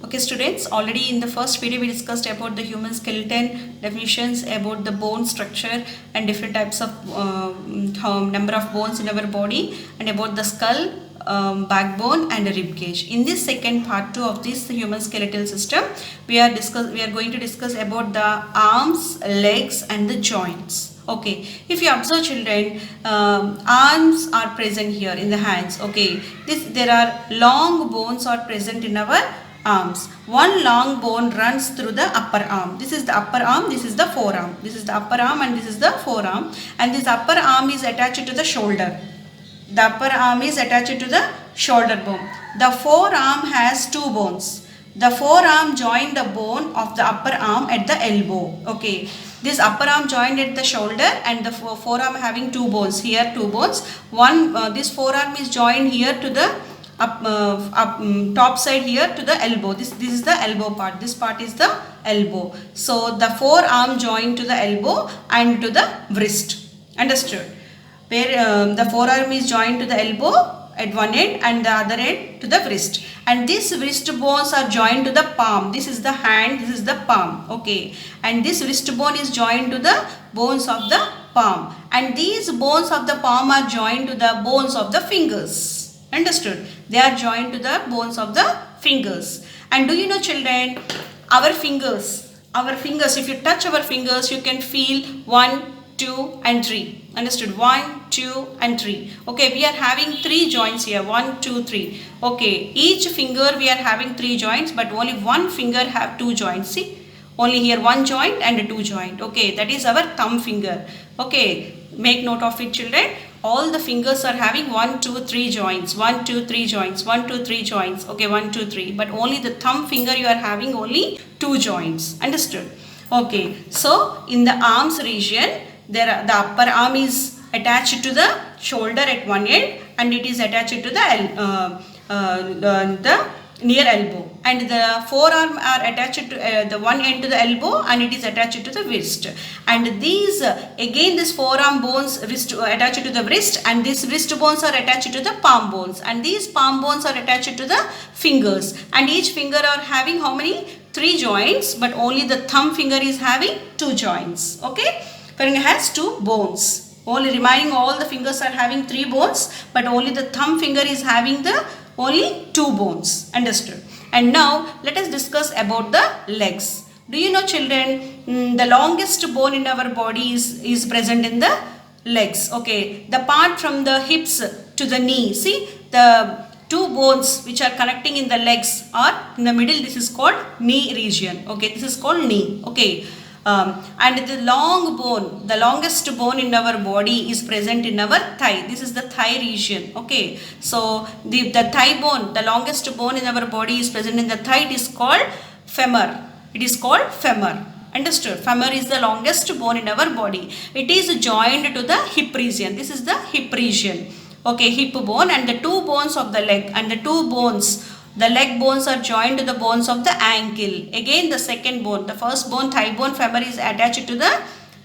Okay students, already in the first video we discussed about the human skeleton, definitions about the bone structure and different types of number of bones in our body, and about the skull, backbone and rib cage. In this second part 2 of this human skeletal system, we are going to discuss about the arms, legs and the joints. Okay, if you observe children, arms are present here in the hands. Okay, there are long bones are present in our arms. One long bone runs through the upper arm. This is the upper arm, this is the forearm. This is the upper arm and this is the forearm, and this upper arm is attached to the shoulder. The upper arm is attached to the shoulder bone. The forearm has two bones. The forearm join the bone of the upper arm at the elbow. Okay, this upper arm joined at the shoulder and the forearm having two bones. Here two bones. This forearm is joined here to the top side here to the elbow. This is the elbow part. This part is the elbow. So the forearm joined to the elbow and to the wrist. Understood? Where the forearm is joined to the elbow at one end and the other end to the wrist, and these wrist bones are joined to the palm. This is the hand, this is the palm. Okay, and this wrist bone is joined to the bones of the palm, and these bones of the palm are joined to the bones of the fingers. Understood? They are joined to the bones of the fingers. And do you know children, our fingers, if you touch our fingers, you can feel 1, 2 and 3. Understood? 1, 2 and 3. Okay, we are having 3 joints here. 1, 2, 3. Okay, each finger we are having 3 joints, but only one finger have 2 joints. See? Only here 1 joint and 2 joint. Okay, that is our thumb finger. Okay, make note of it children. All the fingers are having 1, 2, 3 joints. 1, 2, 3 joints. 1, 2, 3 joints. Okay, 1, 2, 3. But only the thumb finger you are having only 2 joints. Understood? Okay, so in the arms region, the upper arm is attached to the shoulder at one end, and it is attached to the near elbow, and the forearm are attached to the one end to the elbow, and it is attached to the wrist, and these again this forearm bones attached to the wrist, and these wrist bones are attached to the palm bones, and these palm bones are attached to the fingers, and each finger are having how many? 3 joints, but only the thumb finger is having 2 joints. Okay, finger has 2 bones. Only remaining all the fingers are having 3 bones, but only the thumb finger is having the only 2 bones. Understood? And now let us discuss about the legs. Do you know children, the longest bone in our body is present in the legs. Okay, the part from the hips to the knee. See, the 2 bones which are connecting in the legs are in the middle. This is called knee region. Okay, this is called knee. Okay. And the long bone, the longest bone in our body is present in our thigh. This is the thigh region. Okay, so the thigh bone, the longest bone in our body is present in the thigh. It is called femur. It is called femur. Understood? Femur is the longest bone in our body. It is joined to the hip region. This is the hip region. Okay, hip bone, and the 2 bones of the leg, and the 2 bones, the leg bones are joined to the bones of the ankle. Again the second bone, the first bone, thigh bone, femur is attached to the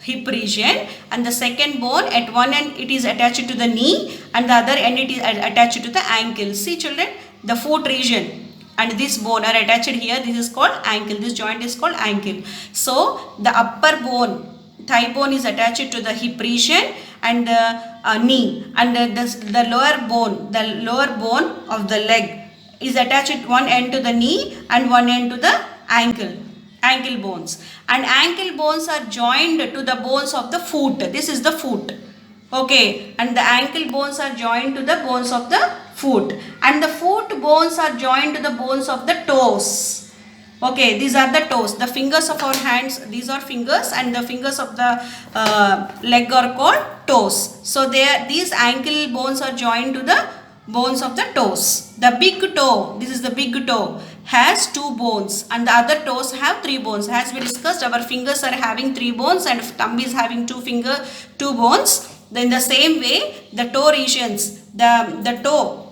hip region, and the second bone at one end it is attached to the knee, and the other end it is attached to the ankle. See children, the foot region and this bone are attached here. This is called ankle. This joint is called ankle. So the upper bone, thigh bone, is attached to the hip region and the knee, and the lower bone of the leg is attached one end to the knee and one end to the ankle bones, and ankle bones are joined to the bones of the foot. This is the foot. Okay, and the ankle bones are joined to the bones of the foot, and the foot bones are joined to the bones of the toes. Okay, these are the toes. The fingers of our hands, these are fingers, and the fingers of the leg are called toes. So these ankle bones are joined to the bones of the toes. The big toe, this is the big toe, has 2 bones, and the other toes have 3 bones. As we discussed, our fingers are having 3 bones and thumb is having 2 bones. Then the same way the toe regions, the toe,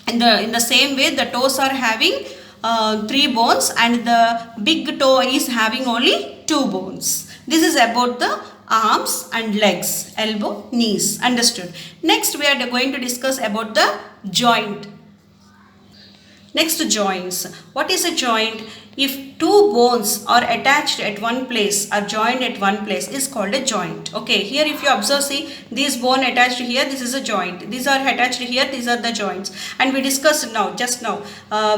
in the same way the toes are having 3 bones, and the big toe is having only 2 bones. This is about the arms and legs, elbow, knees. Understood? Next we are going to discuss about the joint. Next, joints. What is a joint? If two bones are attached at one place, are joined at one place, is called a joint. Okay, here if you observe, see, these bone attached here, this is a joint. These are attached here, these are the joints. And we discussed now, just now,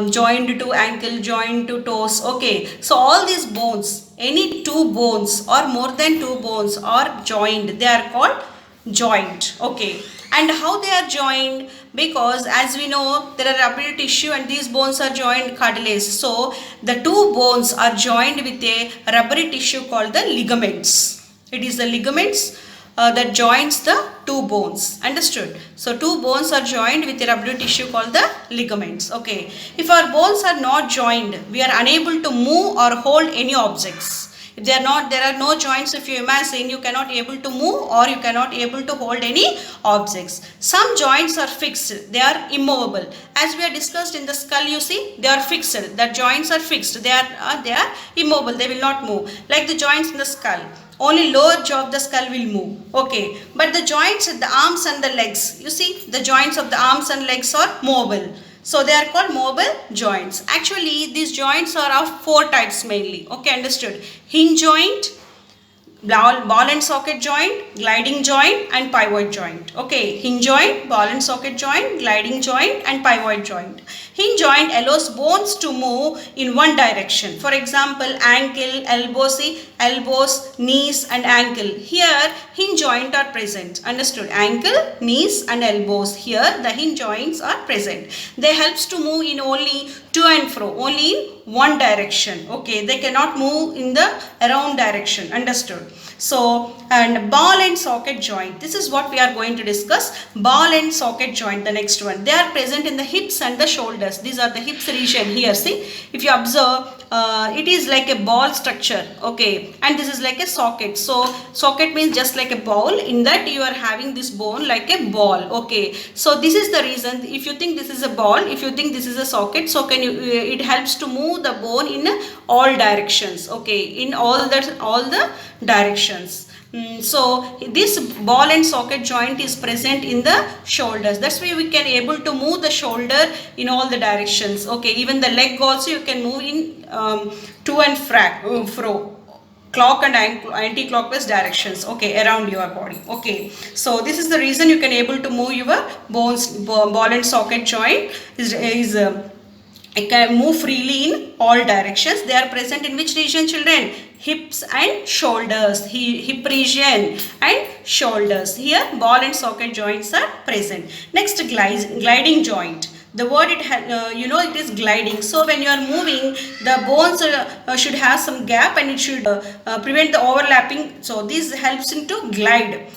joined to ankle, joined to toes. Okay, so all these bones, any two bones or more than two bones are joined, they are called joint. Okay, and how they are joined? Because as we know, there are rubbery tissue and these bones are joined cartilage. So the two bones are joined with a rubbery tissue called the ligaments. It is the ligaments that joins the two bones. Understood? So two bones are joined with a rubbery tissue called the ligaments. Okay, if our bones are not joined, we are unable to move or hold any objects. If they are not, there are no joints. If you imagine, you cannot able to move or you cannot able to hold any objects. Some joints are fixed, they are immovable. As we are discussed in the skull, you see, they are fixed. The joints are fixed, they are immobile, they will not move. Like the joints in the skull, only lower jaw of the skull will move. Okay, but the joints at the arms and the legs, you see, the joints of the arms and legs are mobile. So they are called mobile joints. Actually, these joints are of four types mainly. Okay, understood? Hinge joint, ball and socket joint, gliding joint and pivot joint. Okay, hinge joint, ball and socket joint, gliding joint and pivot joint. Hinge joint allows bones to move in one direction. For example, ankle, elbows, knees and ankle. Here, hinge joint are present. Understood? Ankle, knees and elbows. Here, the hinge joints are present. They helps to move in only to and fro, only in one direction. Okay, they cannot move in the around direction. Understood? So, and ball and socket joint. This is what we are going to discuss. Ball and socket joint, the next one. They are present in the hips and the shoulders. These are the hips region here. See, if you observe, it is like a ball structure. Okay, and this is like a socket. So, socket means just like a ball. In that you are having this bone like a ball. Okay, so this is the reason. If you think this is a ball, if you think this is a socket, so can you? It helps to move the bone in all directions. Okay, in all the directions. So this ball and socket joint is present in the shoulders. That's why we can able to move the shoulder in all the directions. Okay, even the leg also you can move in to and fro, clock and anti-clockwise directions. Okay, around your body. Okay, so this is the reason you can able to move your ball and socket joint it can move freely in all directions. They are present in which region, children? Hips and shoulders. Hip region and shoulders. Here ball and socket joints are present. Next, gliding joint. The word it is gliding. So when you are moving, the bones should have some gap and it should prevent the overlapping. So this helps into glide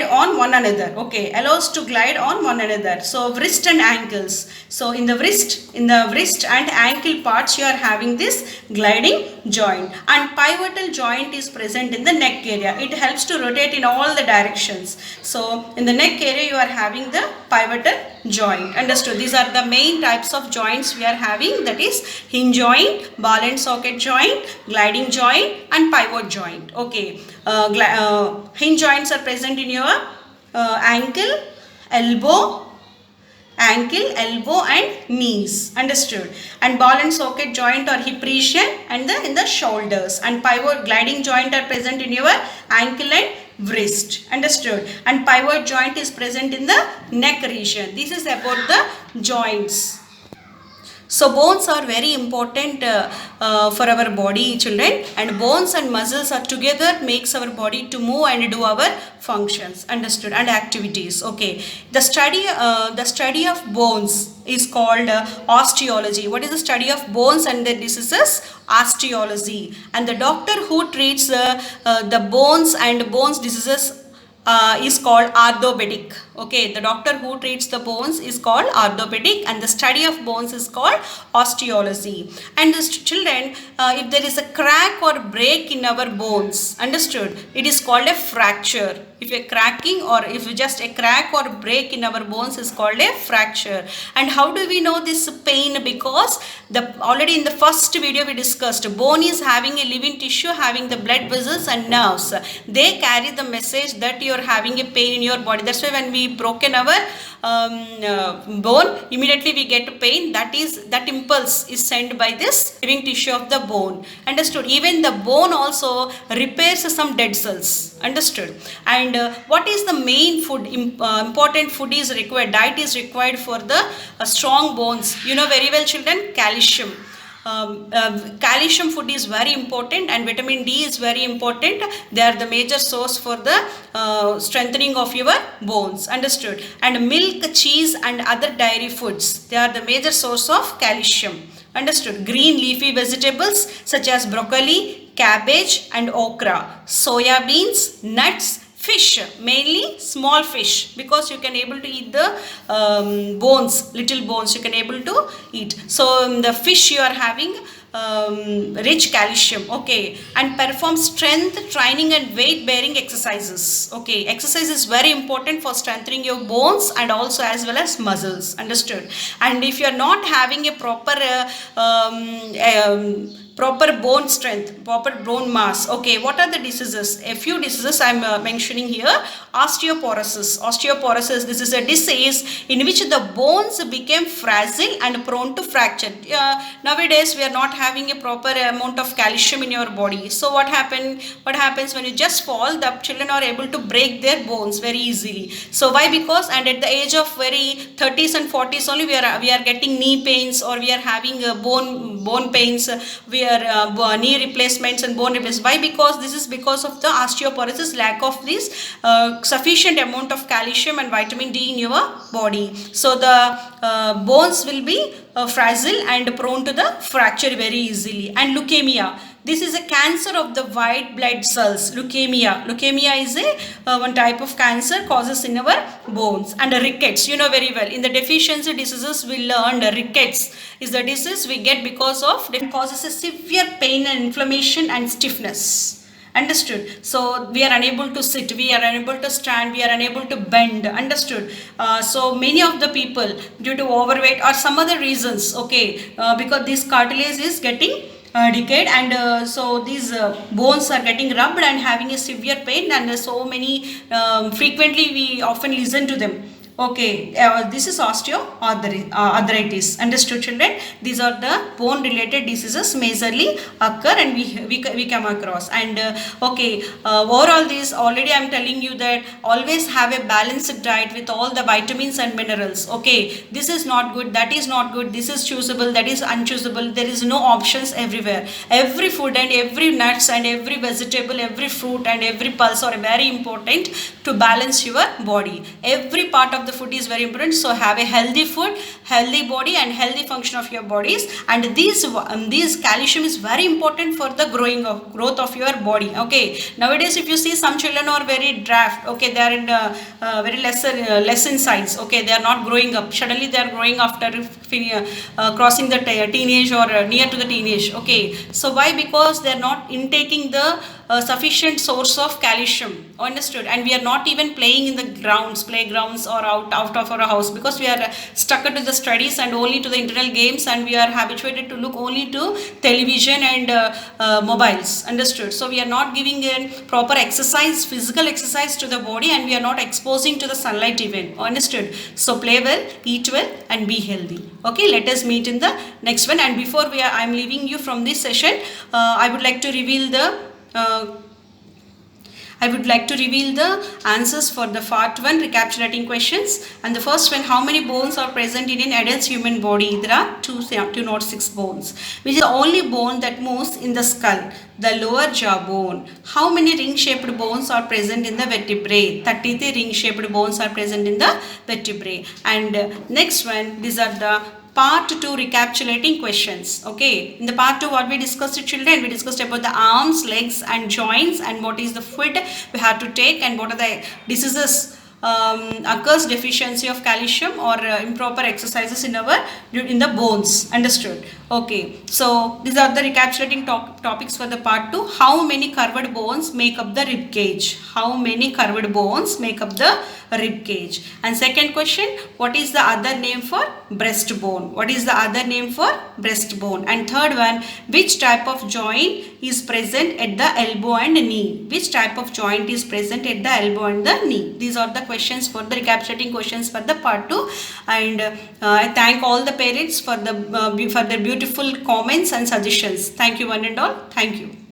on one another. Okay, allows to glide on one another. So wrist and ankles. So in the wrist and ankle parts you are having this gliding joint, and pivotal joint is present in the neck area. It helps to rotate in all the directions. So in the neck area you are having the pivotal joint. Understood? These are the main types of joints we are having, that is hinge joint, ball and socket joint, gliding joint and pivot joint. Okay, hinge joints are present in your ankle, elbow and knees. Understood? And ball and socket joint or hip region and in the shoulders, and pivot gliding joint are present in your ankle and wrist. Understood? And pivot joint is present in the neck region. This is about the joints. So bones are very important for our body, children, and bones and muscles are together makes our body to move and do our functions. Understood? And activities. Okay, the study of bones is called osteology. What is the study of bones? And the diseases? Osteology. And the doctor who treats the bones and bones diseases is called orthopedic. Okay, the doctor who treats the bones is called orthopedic, and the study of bones is called osteology. And the children, if there is a crack or break in our bones, understood, it is called a fracture. If a cracking or if just a crack or break in our bones is called a fracture. And how do we know this pain? Because already in the first video we discussed, bone is having a living tissue having the blood vessels and nerves. They carry the message that your you're having a pain in your body. That's why when we broken our bone, immediately we get pain. That impulse is sent by this living tissue of the bone. Understood? Even the bone also repairs some dead cells. Understood? And what is the main food? Important food is required. Diet is required for the strong bones. You know very well, children, calcium. Calcium food is very important, and vitamin D is very important. They are the major source for the strengthening of your bones. Understood? And milk, cheese and other dairy foods, they are the major source of calcium. Understood? Green leafy vegetables such as broccoli, cabbage and okra, soya beans, nuts, fish, mainly small fish, because you can able to eat the bones, little bones you can able to eat. So the fish you are having rich calcium. Okay, and perform strength training and weight bearing exercises. Okay, exercise is very important for strengthening your bones and also as well as muscles. Understood? And if you are not having a proper bone strength, proper bone mass. Okay, what are the diseases? A few diseases I am mentioning here. Osteoporosis. Osteoporosis, this is a disease in which the bones became fragile and prone to fracture. Nowadays we are not having a proper amount of calcium in your body. So what happens when you just fall, the children are able to break their bones very easily. So why? Because, and at the age of very 30s and 40s only we are getting knee pains, or we are having bone pains, we are knee replacements and bone replacements. Why? Because this is because of the osteoporosis, lack of this sufficient amount of calcium and vitamin D in your body. So the bones will be fragile and prone to the fracture very easily. And leukemia, this is a cancer of the white blood cells. Leukemia is a one type of cancer causes in our bones. And rickets, you know very well, in the deficiency diseases we learned rickets is the disease we get because of it causes a severe pain and inflammation and stiffness. Understood? So we are unable to sit, we are unable to stand, we are unable to bend. Understood? So many of the people due to overweight or some other reasons, okay, because this cartilage is getting decayed, and so these bones are getting rubbed and having a severe pain, and so many frequently we often listen to them. Okay, this is osteoarthritis. Understood, children? These are the bone related diseases majorly occur and we come across. And okay, overall this already I am telling you that always have a balanced diet with all the vitamins and minerals. Okay, this is not good, that is not good, this is choosable, that is unchoosable. There is no options everywhere. Every food and every nuts and every vegetable, every fruit and every pulse are very important to balance your body. Every part of the food is very important. So have a healthy food, healthy body and healthy function of your bodies. And these calcium is very important for the growth of your body. Okay, nowadays if you see some children are very draft. Okay, they are in very less in size. Okay, they are not growing up. Suddenly they are growing after crossing the teenage or near to the teenage. Okay, so why? Because they are not intaking the sufficient source of calcium. Understood? And we are not even playing in the playgrounds or out of our house, because we are stuck to the studies and only to the internal games, and we are habituated to look only to television and mobiles. Understood? So we are not giving a proper exercise, physical exercise to the body, and we are not exposing to the sunlight even. Understood? So play well, eat well and be healthy. Okay, let us meet in the next one. And before I am leaving you from this session, I would like to reveal the answers for the part 1 recapitulating questions. And the first one, how many bones are present in an adult human body? There are 206 bones, which is the only bone that moves in the skull, the lower jaw bone. How many ring-shaped bones are present in the vertebrae? 33 ring-shaped bones are present in the vertebrae. And next one, these are the part 2 recapitulating questions. Okay, in the part 2 what we discussed, children, we discussed about the arms, legs and joints, and what is the food we have to take, and what are the diseases occurs deficiency of calcium or improper exercises in the bones. Understood? Okay, so these are the recapitulating topics for the part 2. How many curved bones make up the rib cage? How many curved bones make up the rib cage? And second question, what is the other name for breastbone? What is the other name for breastbone? And third one, which type of joint is present at the elbow and knee? Which type of joint is present at the elbow and the knee? These are the questions for the recapitulating questions for the part 2. And I thank all the parents for their beautiful comments and suggestions. Thank you one and all. Thank you.